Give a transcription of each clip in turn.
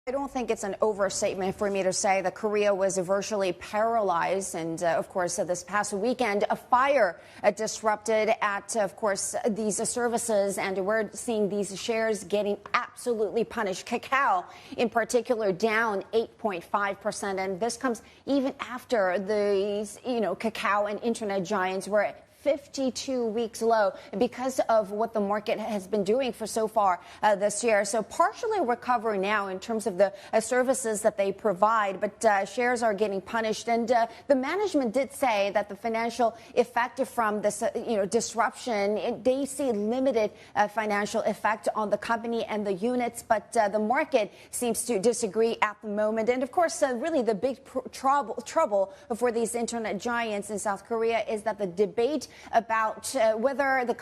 I don't think it's an overstatement for me to say that Korea was virtually paralyzed. And of course, this past weekend, a fire disrupted at, of course, these services. And we're seeing these shares getting absolutely punished. Kakao, in particular, down 8.5%. And this comes even after these, Kakao and internet giants were 52 weeks low because of what the market has been doing for so far this year. So partially recovering now in terms of the services that they provide, but shares are getting punished. And the management did say that the financial effect from this, disruption, they see limited financial effect on the company and the units, but the market seems to disagree at the moment. And of course, really the big trouble for these internet giants in South Korea is that the debate about whether the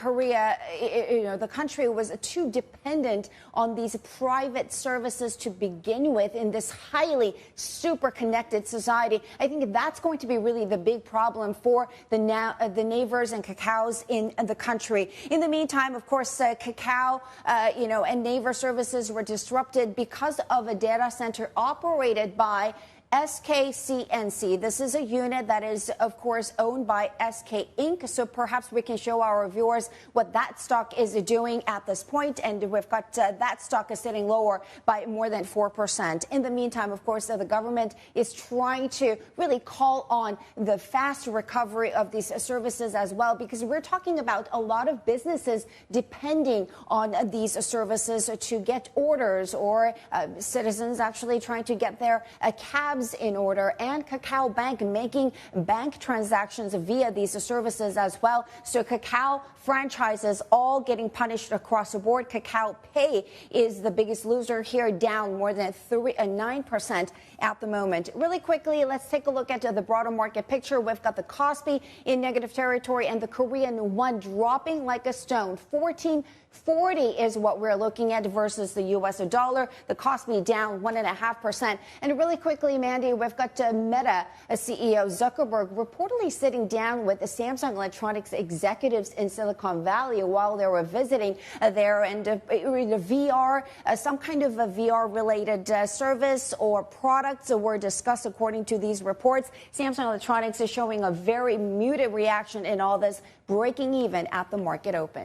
country was too dependent on these private services to begin with in this highly super connected society. I think that's going to be really the big problem for the Navers and Kakaos in the country. In the meantime, of course, Kakao, and Naver services were disrupted because of a data center operated by SKCNC. This is a unit that is, of course, owned by SK Inc. So perhaps we can show our viewers what that stock is doing at this point. And we've got that stock is sitting lower by more than 4%. In the meantime, of course, the government is trying to really call on the fast recovery of these services as well, because we're talking about a lot of businesses depending on these services to get orders, or citizens actually trying to get their cabs in order, and Kakao Bank making bank transactions via these services as well. So Kakao franchises all getting punished across the board. Kakao Pay is the biggest loser here, down more than 9% at the moment. Really quickly, let's take a look at the broader market picture. We've got the Kospi in negative territory and the Korean won dropping like a stone. 1440 is what we're looking at versus the U.S. dollar. The Kospi down 1.5%. And really quickly, Mandy, we've got Meta CEO Zuckerberg reportedly sitting down with the Samsung Electronics executives in Silicon Valley while they were visiting there. And the VR, some kind of a VR-related service or products were discussed according to these reports. Samsung Electronics is showing a very muted reaction in all this, breaking even at the market open.